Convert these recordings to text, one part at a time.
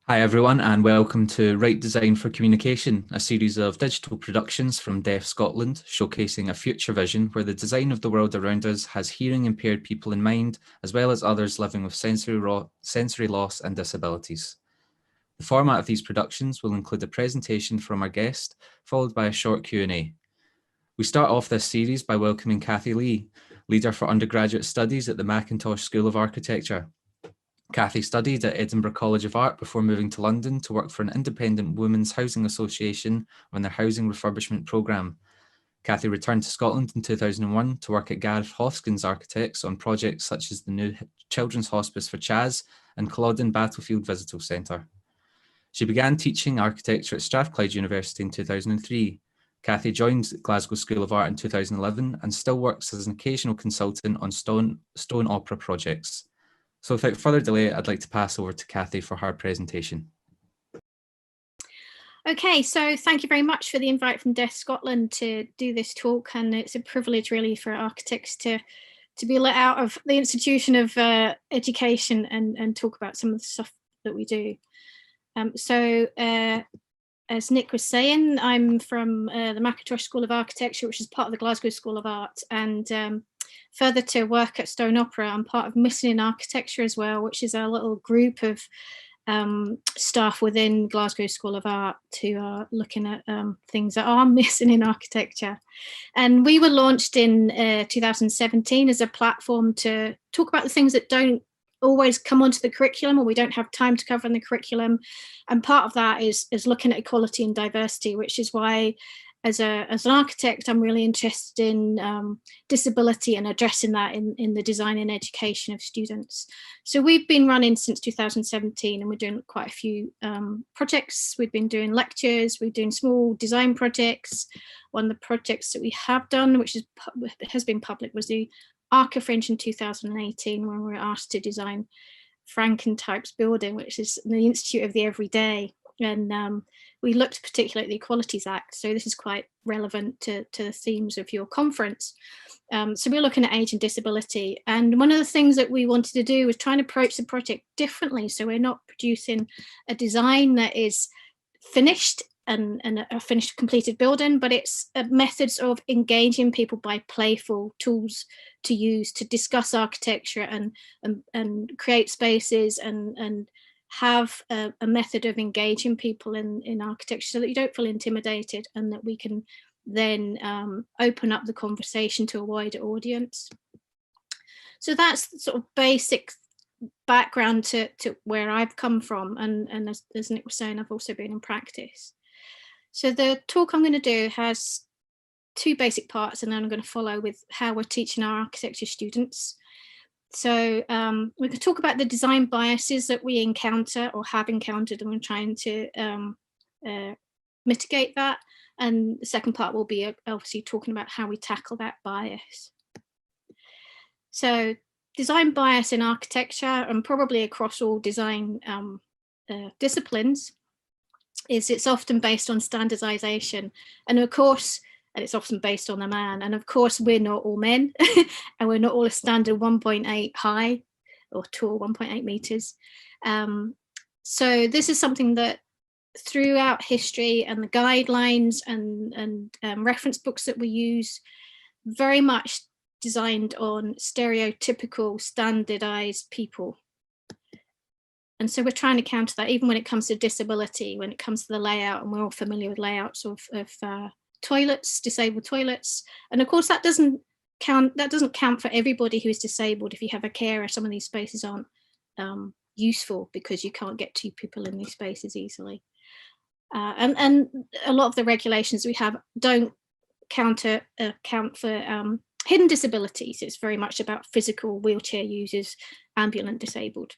Hi everyone and welcome to Right Design for Communication, a series of digital productions from Deaf Scotland showcasing a future vision where the design of the world around us has hearing impaired people in mind, as well as others living with sensory loss and disabilities. The format of these productions will include a presentation from our guest, followed by a short Q&A. We start off this series by welcoming Kathy Lee, Leader for Undergraduate Studies at the Mackintosh School of Architecture. Kathy studied at Edinburgh College of Art before moving to London to work for an independent women's housing association on their housing refurbishment programme. Kathy returned to Scotland in 2001 to work at Gareth Hoskins Architects on projects such as the new Children's Hospice for Chaz and Culloden Battlefield Visitor Centre. She began teaching architecture at Strathclyde University in 2003. Kathy joined Glasgow School of Art in 2011 and still works as an occasional consultant on stone opera projects. So without further delay, I'd like to pass over to Kathy for her presentation. Okay, so thank you very much for the invite from Deaf Scotland to do this talk, and it's a privilege really for architects to be let out of the institution of education and talk about some of the stuff that we do. As Nick was saying, I'm from the Mackintosh School of Architecture, which is part of the Glasgow School of Art, and further to work at Stone Opera, I'm part of Missing in Architecture as well, which is a little group of staff within Glasgow School of Art who are looking at things that are missing in architecture. And we were launched in 2017 as a platform to talk about the things that don't always come onto the curriculum, or we don't have time to cover in the curriculum. And part of that is looking at equality and diversity, which is why as an architect, I'm really interested in disability and addressing that in the design and education of students. So we've been running since 2017, and we're doing quite a few projects. We've been doing lectures, we're doing small design projects. One of the projects that we have done, which has been public, was the Archifringe in 2018, when we were asked to design Frankentype's building, which is the Institute of the Everyday. And we looked particularly at the Equalities Act, so this is quite relevant to the themes of your conference. So we're looking at age and disability, and one of the things that we wanted to do was try and approach the project differently, so we're not producing a design that is finished and a finished completed building, but it's methods of engaging people by playful tools to use to discuss architecture and create spaces and have a method of engaging people in architecture so that you don't feel intimidated, and that we can then open up the conversation to a wider audience. So that's the sort of basic background to where I've come from, and as Nick was saying, I've also been in practice. So the talk I'm going to do has two basic parts, and then I'm going to follow with how we're teaching our architecture students. So we could talk about the design biases that we encounter or have encountered, and we're trying to mitigate that. And the second part will be obviously talking about how we tackle that bias. So design bias in architecture, and probably across all design disciplines, is it's often based on standardization, and of course, and it's often based on a man, and of course we're not all men and we're not all a standard 1.8 high or tall, 1.8 meters. So this is something that throughout history, and the guidelines and reference books that we use, very much designed on stereotypical standardized people. And so we're trying to counter that, even when it comes to disability, when it comes to the layout, and we're all familiar with layouts of toilets, disabled toilets. And of course that doesn't count for everybody who is disabled. If you have a carer, some of these spaces aren't useful because you can't get two people in these spaces easily. And a lot of the regulations we have don't account for hidden disabilities. It's very much about physical wheelchair users, ambulant disabled.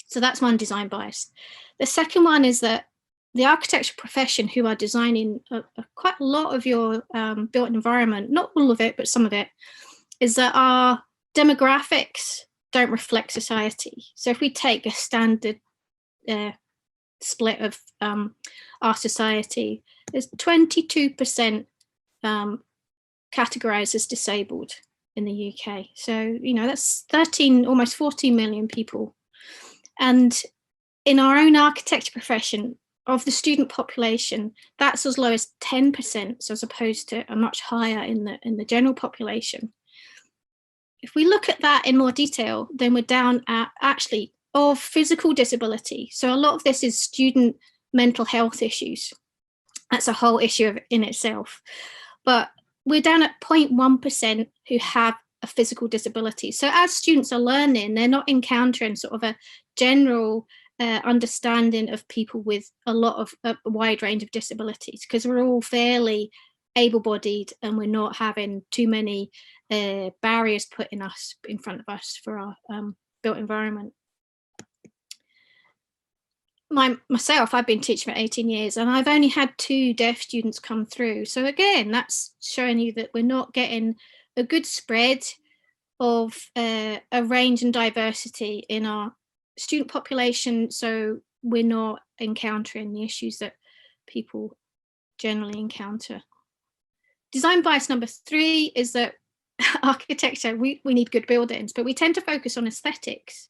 So that's one design bias. The second one is that the architecture profession, who are designing quite a lot of your built environment, not all of it, but some of it, is that our demographics don't reflect society. So if we take a standard split of our society, there's 22% categorized as disabled in the UK. So, you know, that's almost 14 million people. And in our own architecture profession, of the student population, that's as low as 10%, so as opposed to a much higher in the general population. If we look at that in more detail, then we're down at actually of physical disability. So a lot of this is student mental health issues. That's a whole issue in itself. But we're down at 0.1% who have a physical disability. So as students are learning, they're not encountering sort of a general understanding of people with a wide range of disabilities, because we're all fairly able-bodied and we're not having too many barriers put in front of us for our built environment. Myself, I've been teaching for 18 years and I've only had 2 deaf students come through. So again, that's showing you that we're not getting a good spread of a range and diversity in our student population. So we're not encountering the issues that people generally encounter. Design bias number 3 is that architecture, we need good buildings, but we tend to focus on aesthetics.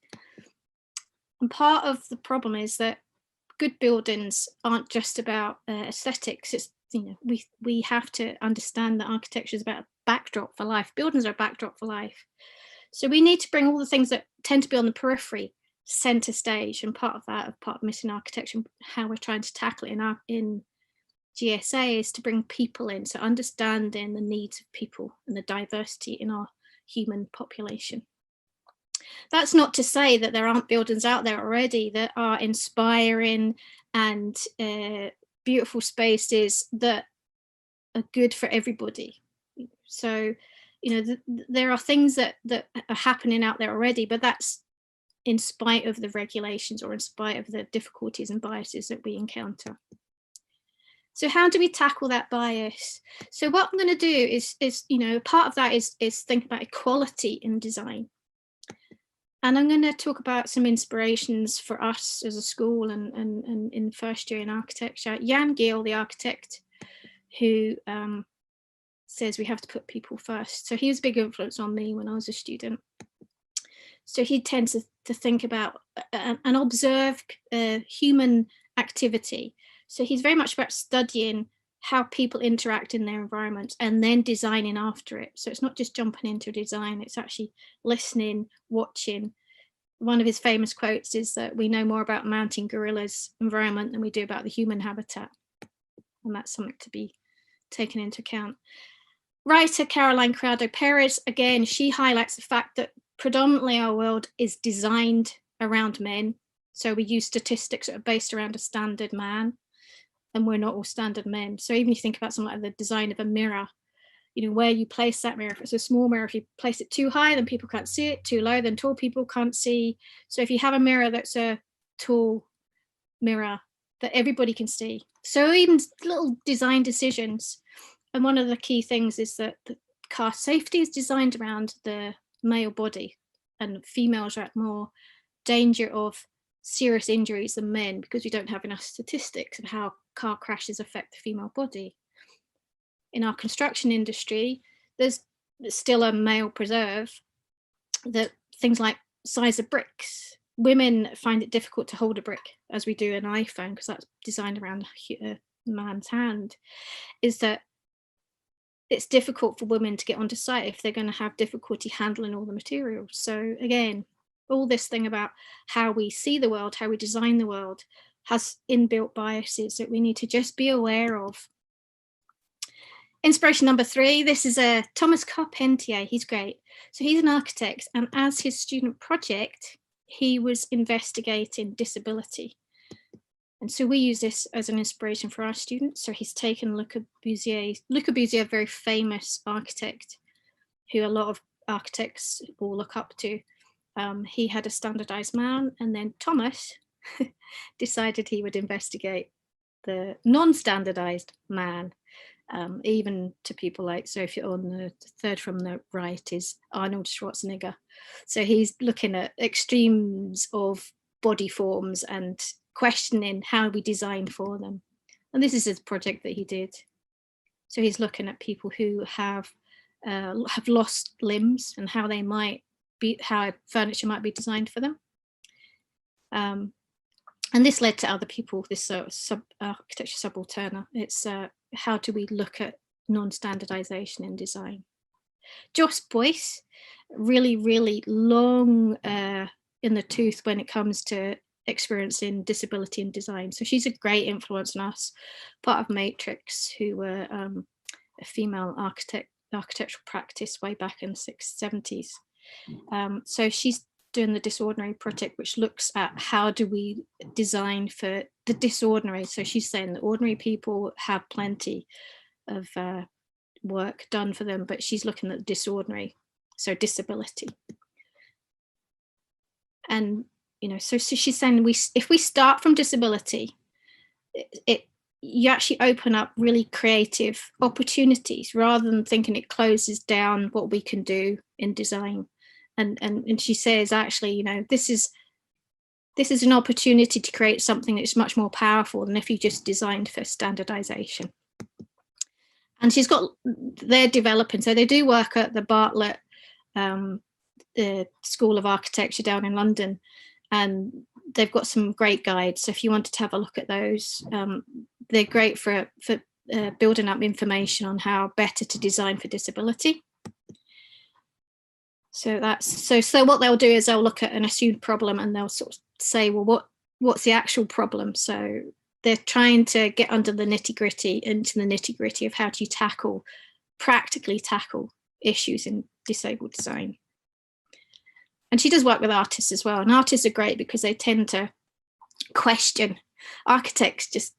And part of the problem is that good buildings aren't just about aesthetics. It's, we have to understand that architecture is about a backdrop for life. Buildings are a backdrop for life. So we need to bring all the things that tend to be on the periphery center stage, and part of missing architecture, how we're trying to tackle it in GSA, is to bring people in, so understanding the needs of people and the diversity in our human population. That's not to say that there aren't buildings out there already that are inspiring and beautiful spaces that are good for everybody. So, there are things that are happening out there already, but that's in spite of the regulations or in spite of the difficulties and biases that we encounter. So how do we tackle that bias? So what I'm going to do is part of that is think about equality in design. And I'm going to talk about some inspirations for us as a school and in first year in architecture. Jan Gehl, the architect, who says we have to put people first. So he was a big influence on me when I was a student. So he tends to think about and observe human activity. So he's very much about studying how people interact in their environment and then designing after it. So it's not just jumping into design, it's actually listening, watching. One of his famous quotes is that we know more about mountain gorillas' environment than we do about the human habitat. And that's something to be taken into account. Writer Caroline Criado Perez, again, she highlights the fact that predominantly our world is designed around men. So we use statistics that are based around a standard man, and we're not all standard men. So even if you think about something like the design of a mirror, where you place that mirror. If it's a small mirror, if you place it too high, then people can't see it. Too low, then tall people can't see. So if you have a mirror that's a tall mirror that everybody can see. So even little design decisions. And one of the key things is that the car safety is designed around the male body, and females are at more danger of serious injuries than men because we don't have enough statistics of how car crashes affect the female body. In our construction industry, there's still a male preserve that things like size of bricks. Women find it difficult to hold a brick as we do an iPhone because that's designed around a man's hand. Is that it's difficult for women to get onto site if they're going to have difficulty handling all the materials. So again, all this thing about how we see the world, how we design the world, has inbuilt biases that we need to just be aware of. Inspiration number 3, this is Thomas Carpentier. He's great. So he's an architect, and as his student project, he was investigating disability. And so we use this as an inspiration for our students. So he's taken Le Corbusier, a very famous architect who a lot of architects will look up to. He had a standardized man, and then Thomas decided he would investigate the non-standardized man, even to people like, so if you're on the third from the right is Arnold Schwarzenegger. So he's looking at extremes of body forms and questioning how we design for them. And this is his project that he did. So he's looking at people who have lost limbs and how they might be, how furniture might be designed for them. And this led to other people, this architecture subalterna. It's how do we look at non-standardization in design. Joss Boyce, really, really long in the tooth when it comes to experiencing disability in design. So she's a great influence on us, part of Matrix, who were a female architectural practice way back in the 70s. So she's doing the Disordinary project, which looks at how do we design for the disordinary. So she's saying that ordinary people have plenty of work done for them, but she's looking at the disordinary, so disability. And so she's saying if we start from disability, you actually open up really creative opportunities rather than thinking it closes down what we can do in design. And she says, actually, this is an opportunity to create something that's much more powerful than if you just designed for standardization. And she's got, they're developing, so they do work at the Bartlett School of Architecture down in London, and they've got some great guides. So if you wanted to have a look at those, they're great for building up information on how better to design for disability. So so what they'll do is they'll look at an assumed problem and they'll sort of say, well, what's the actual problem? So they're trying to get into the nitty gritty of how do you practically tackle issues in disabled design. And she does work with artists as well. And artists are great because they tend to question. Architects just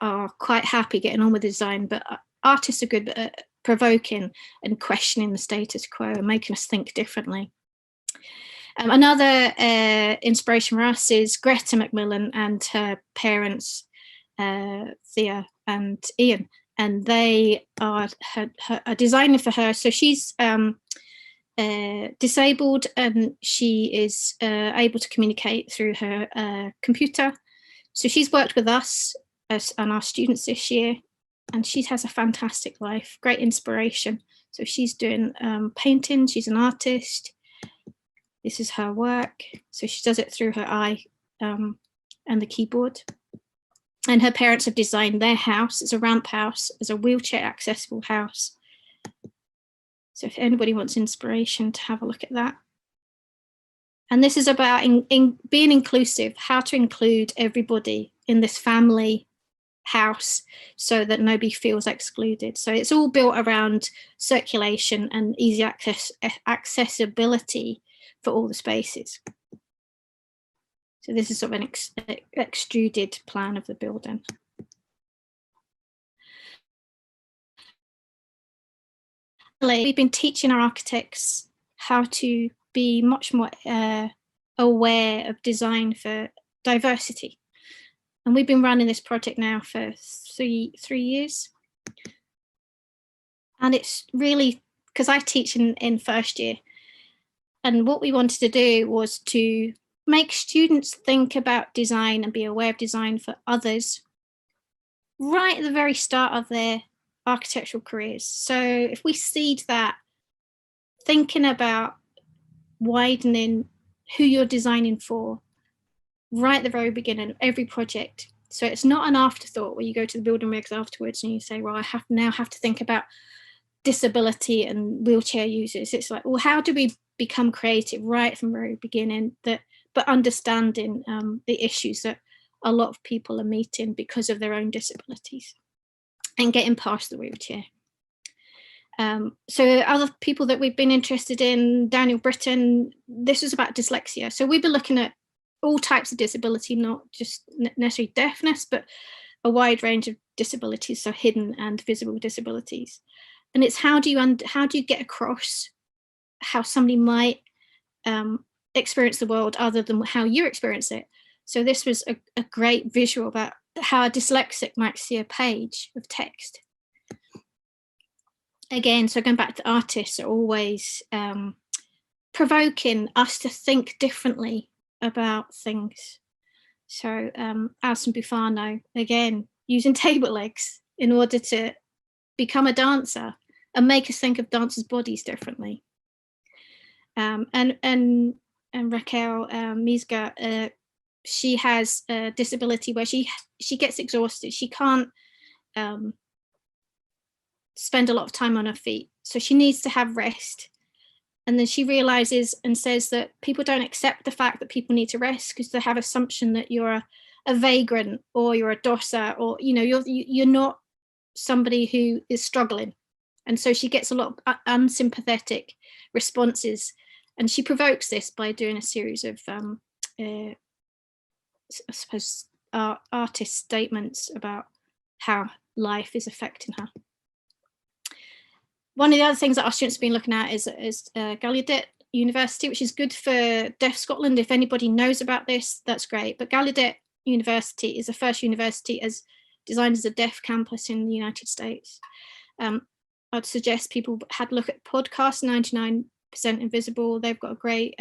are quite happy getting on with design, but artists are good at provoking and questioning the status quo and making us think differently. Another inspiration for us is Greta McMillan and her parents, Thea and Ian, and they are a designer for her. So she's disabled and she is able to communicate through her computer. So she's worked with us and our students this year, and she has a fantastic life, great inspiration. So she's doing painting, she's an artist. This is her work. So she does it through her eye and the keyboard. And her parents have designed their house as a ramp house, as a wheelchair accessible house. So if anybody wants inspiration, to have a look at that. And this is about being inclusive, how to include everybody in this family house so that nobody feels excluded. So it's all built around circulation and easy accessibility for all the spaces. So this is sort of an extruded plan of the building. We've been teaching our architects how to be much more aware of design for diversity. And we've been running this project now for three years. And it's really, because I teach in first year, and what we wanted to do was to make students think about design and be aware of design for others right at the very start of their architectural careers. So if we seed that, thinking about widening who you're designing for right at the very beginning of every project. So it's not an afterthought where you go to the building regs afterwards and you say, well, I now have to think about disability and wheelchair users. It's like, well, how do we become creative right from the very beginning, but understanding the issues that a lot of people are meeting because of their own disabilities and getting past the wheelchair. So other people that we've been interested in, Daniel Britton, this is about dyslexia. So we've been looking at all types of disability, not just necessarily deafness, but a wide range of disabilities, so hidden and visible disabilities. And it's how do you get across how somebody might experience the world other than how you experience it. So this was a great visual about how a dyslexic might see a page of text. Again, so going back to artists are always provoking us to think differently about things. So Alison Bufano, again, using table legs in order to become a dancer and make us think of dancers' bodies differently. And Raquel Misga she has a disability where she gets exhausted. She can't spend a lot of time on her feet, so she needs to have rest. And then she realizes and says that people don't accept the fact that people need to rest because they have assumption that you're a vagrant or you're a dosser, or you're not somebody who is struggling. And so she gets a lot of unsympathetic responses, and she provokes this by doing a series of I suppose artist statements about how life is affecting her. One of the other things that our students have been looking at is Gallaudet University, which is good for Deaf Scotland. If anybody knows about this, that's great. But Gallaudet University is the first university as designed as a deaf campus in the United States. I'd suggest people had a look at podcast 99% Invisible. They've got a great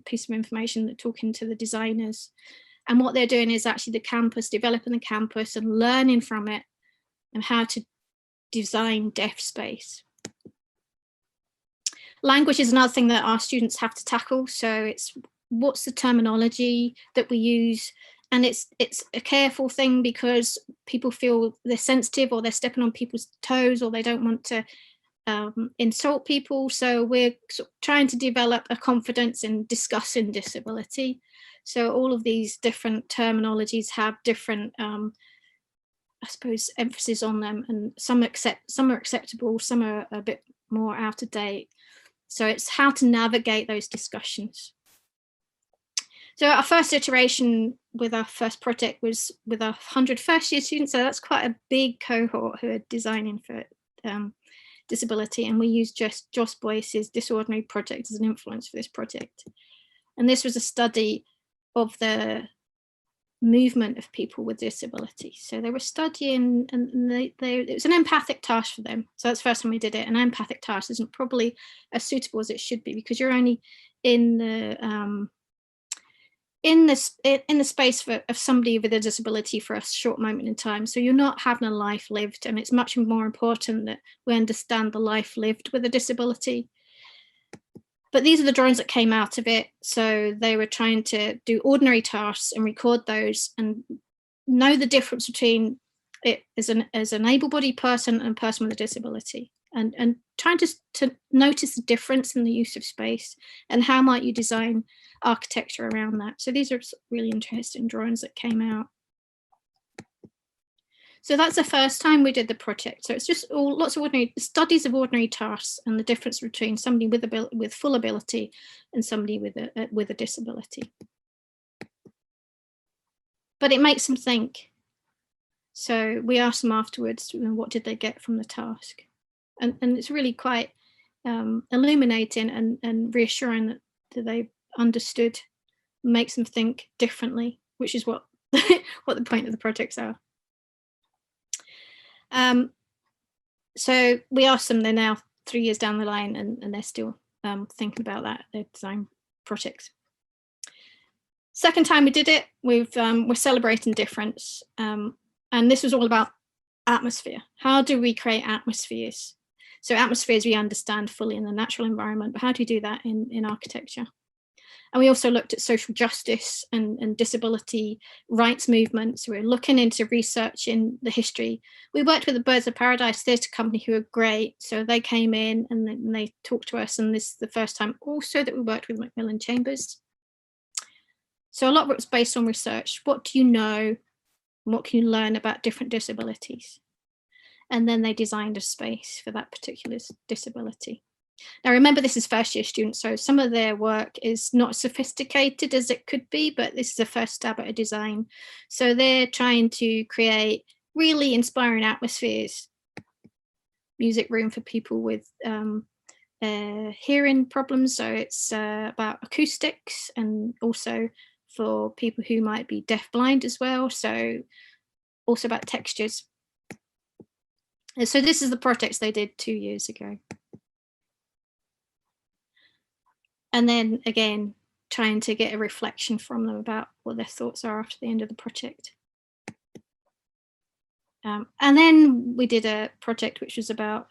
piece of information that talking to the designers. And what they're doing is actually the campus, developing the campus and learning from it and how to design deaf space. Language is another thing that our students have to tackle. So it's what's the terminology that we use, and it's a careful thing because people feel they're sensitive or they're stepping on people's toes or they don't want to insult people. So we're sort of trying to develop a confidence in discussing disability. So all of these different terminologies have different I suppose emphasis on them, and some are acceptable, some are a bit more out of date. So it's how to navigate those discussions. So our first iteration with our first project was with our 100 first year students. So that's quite a big cohort who are designing for disability. And we used Joss Boyce's Disordinary Project as an influence for this project. And this was a study of the movement of people with disability. So they were studying, and it was an empathic task for them. So that's the first time we did it. An empathic task isn't probably as suitable as it should be because you're only in the space of somebody with a disability for a short moment in time. So you're not having a life lived, and it's much more important that we understand the life lived with a disability. But these are the drawings that came out of it. So they were trying to do ordinary tasks and record those and know the difference between it as an able-bodied person and a person with a disability, and trying to notice the difference in the use of space and how might you design architecture around that. So these are really interesting drawings that came out. So that's the first time we did the project. So it's just lots of ordinary studies of ordinary tasks and the difference between somebody with full ability and somebody with a disability. But it makes them think. So we asked them afterwards, what did they get from the task? And it's really quite illuminating and reassuring that they understood, makes them think differently, which is what what the point of the projects are. So we asked them, they're now 3 years down the line and they're still thinking about that, their design projects. Second time we did it, we're celebrating difference. And this was all about atmosphere. How do we create atmospheres? So atmospheres we understand fully in the natural environment, but how do you do that in architecture? And we also looked at social justice and disability rights movements. We're looking into research in the history. We worked with the Birds of Paradise Theatre Company, who are great. So they came in and they talked to us. And this is the first time also that we worked with Macmillan Chambers. So a lot of it was based on research. What do you know? What can you learn about different disabilities? And then they designed a space for that particular disability. Now, remember, this is first year students, so some of their work is not as sophisticated as it could be, but this is the first stab at a design. So they're trying to create really inspiring atmospheres, music room for people with hearing problems. So it's about acoustics, and also for people who might be deaf-blind as well. So also about textures. And so this is the projects they did 2 years ago. And then again, trying to get a reflection from them about what their thoughts are after the end of the project. And then we did a project which was about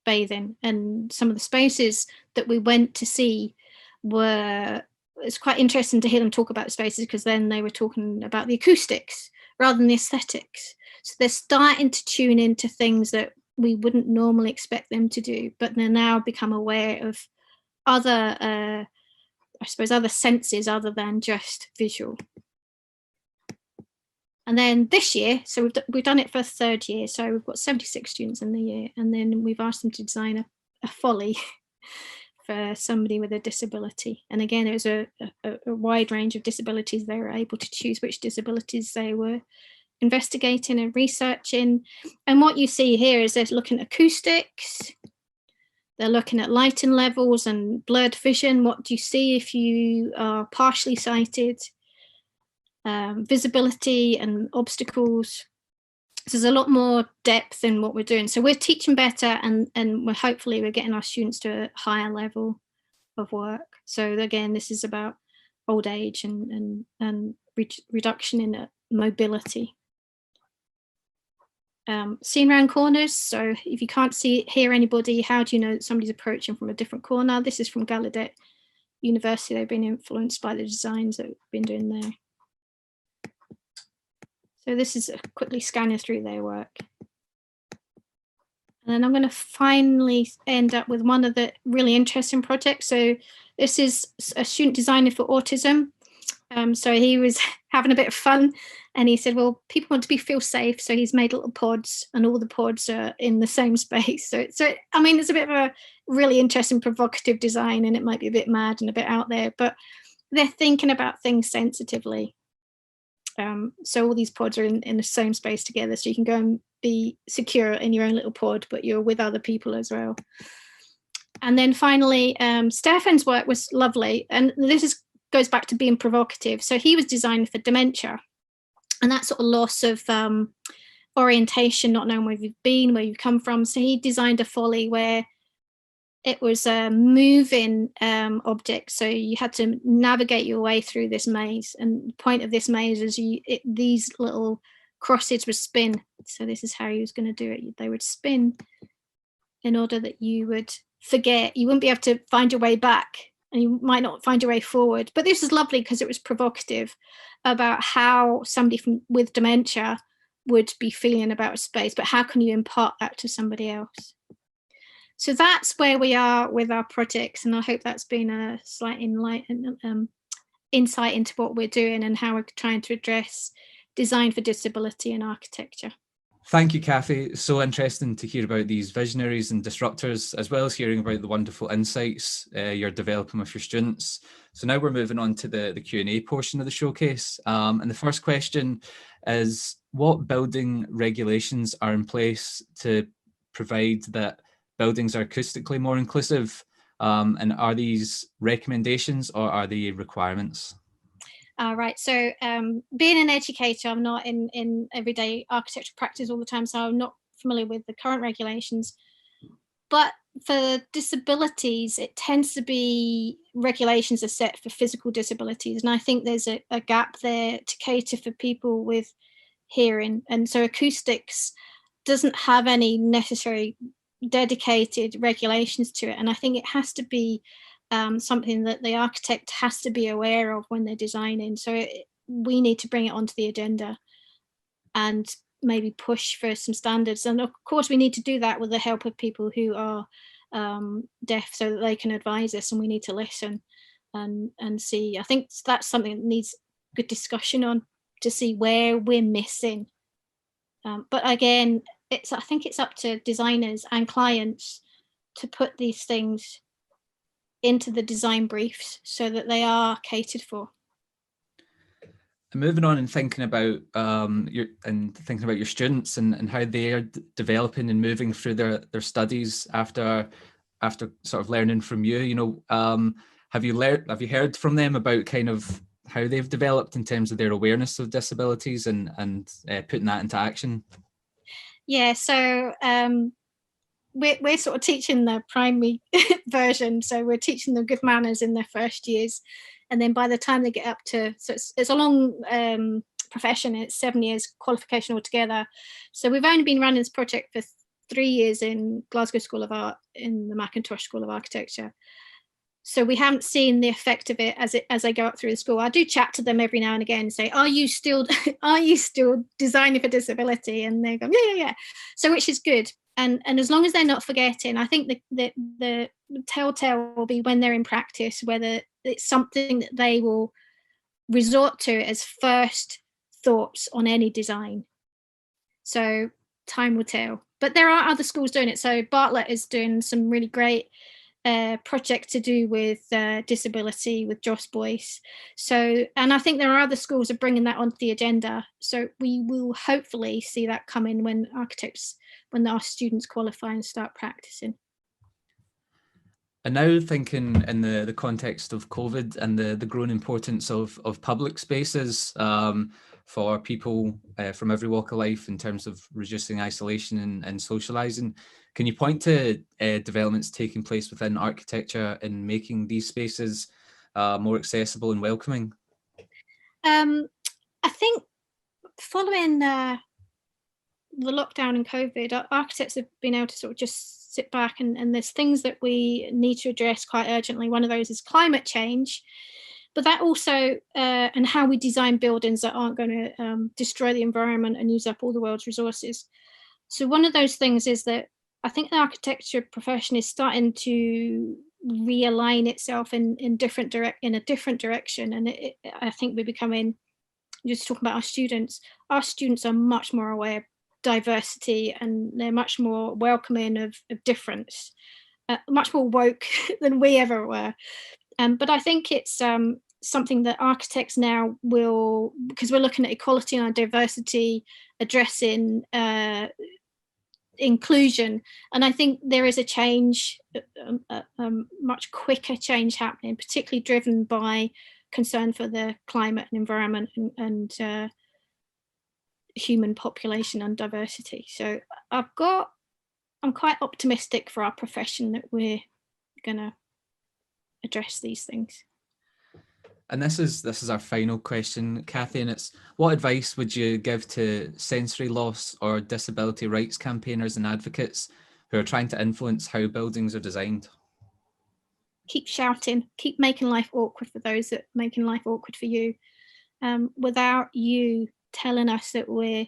bathing, and some of the spaces that we went to see were it's quite interesting to hear them talk about the spaces, because then they were talking about the acoustics rather than the aesthetics. So they're starting to tune into things that we wouldn't normally expect them to do, but they're now become aware of other, I suppose, other senses other than just visual. And then this year, so we've done it for a third year, so we've got 76 students in the year, and then we've asked them to design a folly for somebody with a disability. And again, it was a wide range of disabilities. They were able to choose which disabilities they were investigating and researching. And what you see here is they're looking at acoustics, they're looking at lighting levels and blurred vision. What do you see if you are partially sighted? Visibility and obstacles. So there's a lot more depth in what we're doing. So we're teaching better, and we're hopefully we're getting our students to a higher level of work. So again, this is about old age and reduction in mobility. Seeing around corners. So if you can't hear anybody, how do you know that somebody's approaching from a different corner? This is from Gallaudet University. They've been influenced by the designs that we've been doing there. So this is quickly scanning through their work. And then I'm going to finally end up with one of the really interesting projects. So this is a student designer for autism. So he was having a bit of fun, and he said, well, people want to feel safe. So he's made little pods, and all the pods are in the same space. So I mean, it's a bit of a really interesting, provocative design, and it might be a bit mad and a bit out there, but they're thinking about things sensitively. So all these pods are in the same space together, so you can go and be secure in your own little pod, but you're with other people as well. And then finally, Stefan's work was lovely, and this goes back to being provocative. So he was designed for dementia, and that sort of loss of orientation, not knowing where you've been, where you've come from. So he designed a folly where it was a moving object, so you had to navigate your way through this maze. And the point of this maze is these little crosses would spin. So this is how he was going to do it. They would spin in order that you would forget. You wouldn't be able to find your way back, and you might not find your way forward. But this is lovely because it was provocative about how somebody with dementia would be feeling about space, but how can you impart that to somebody else? So that's where we are with our projects, and I hope that's been a slight insight into what we're doing and how we're trying to address design for disability in architecture. Thank you, Kathy. So interesting to hear about these visionaries and disruptors, as well as hearing about the wonderful insights you're developing with your students. So now we're moving on to the Q&A portion of the showcase. And the first question is, what building regulations are in place to provide that buildings are acoustically more inclusive? And are these recommendations or are they requirements? Right, so being an educator, I'm not in everyday architecture practice all the time, so I'm not familiar with the current regulations. But for disabilities, it tends to be regulations are set for physical disabilities. And I think there's a gap there to cater for people with hearing. And so acoustics doesn't have any necessary dedicated regulations to it. And I think it has to be something that the architect has to be aware of when they're designing. So we need to bring it onto the agenda and maybe push for some standards. And of course, we need to do that with the help of people who are deaf, so that they can advise us, and we need to listen and see. I think that's something that needs good discussion on, to see where we're missing. But again, I think it's up to designers and clients to put these things into the design briefs so that they are catered for. And moving on and thinking about your students and how they are developing and moving through their studies after sort of learning from you. You know, have you heard from them about kind of how they've developed in terms of their awareness of disabilities and putting that into action? Yeah, so we're sort of teaching the primary version, so we're teaching them good manners in their first years, and then by the time they get up to, so it's a long profession, it's 7 years qualification altogether. So we've only been running this project for 3 years in Glasgow School of Art, in the Mackintosh School of Architecture. So we haven't seen the effect of it as I go up through the school. I do chat to them every now and again and say, are you still designing for disability? And they go, yeah. So which is good. And as long as they're not forgetting, I think the telltale will be when they're in practice, whether it's something that they will resort to as first thoughts on any design. So time will tell. But there are other schools doing it. So Bartlett is doing some really great project to do with disability with Joss Boyce. So, and I think there are other schools that are bringing that onto the agenda. So we will hopefully see that come in when our students qualify and start practicing. And now thinking in the context of COVID and the growing importance of public spaces for people from every walk of life in terms of reducing isolation and socialising, can you point to developments taking place within architecture in making these spaces more accessible and welcoming? I think following the lockdown and COVID, architects have been able to sort of just sit back and there's things that we need to address quite urgently. One of those is climate change, but that also and how we design buildings that aren't going to destroy the environment and use up all the world's resources. So one of those things is that I think the architecture profession is starting to realign itself in a different direction, and I think we're becoming, just talking about our students are much more aware of diversity, and they're much more welcoming of difference, much more woke than we ever were. But I think it's something that architects now will, because we're looking at equality and diversity, addressing inclusion, and I think there is a change, a much quicker change happening, particularly driven by concern for the climate and environment and human population and diversity. So I'm quite optimistic for our profession that we're going to address these things. And this is our final question, Kathy, and it's, what advice would you give to sensory loss or disability rights campaigners and advocates who are trying to influence how buildings are designed? Keep shouting, keep making life awkward for those that are making life awkward for you. Without you telling us that we're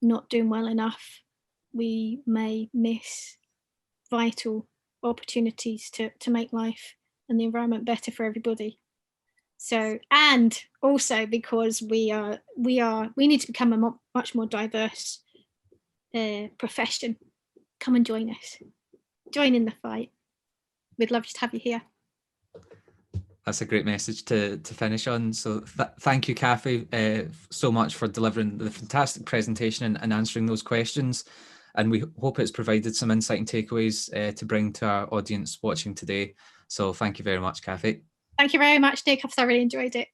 not doing well enough, we may miss vital opportunities to make life and the environment better for everybody. So, and also because we need to become a much more diverse profession. Come and join us. Join in the fight. We'd love to have you here. That's a great message to finish on. So thank you, Kathy, so much for delivering the fantastic presentation and answering those questions. And we hope it's provided some insight and takeaways to bring to our audience watching today. So thank you very much, Kathy. Thank you very much, Nick. I've thoroughly enjoyed it.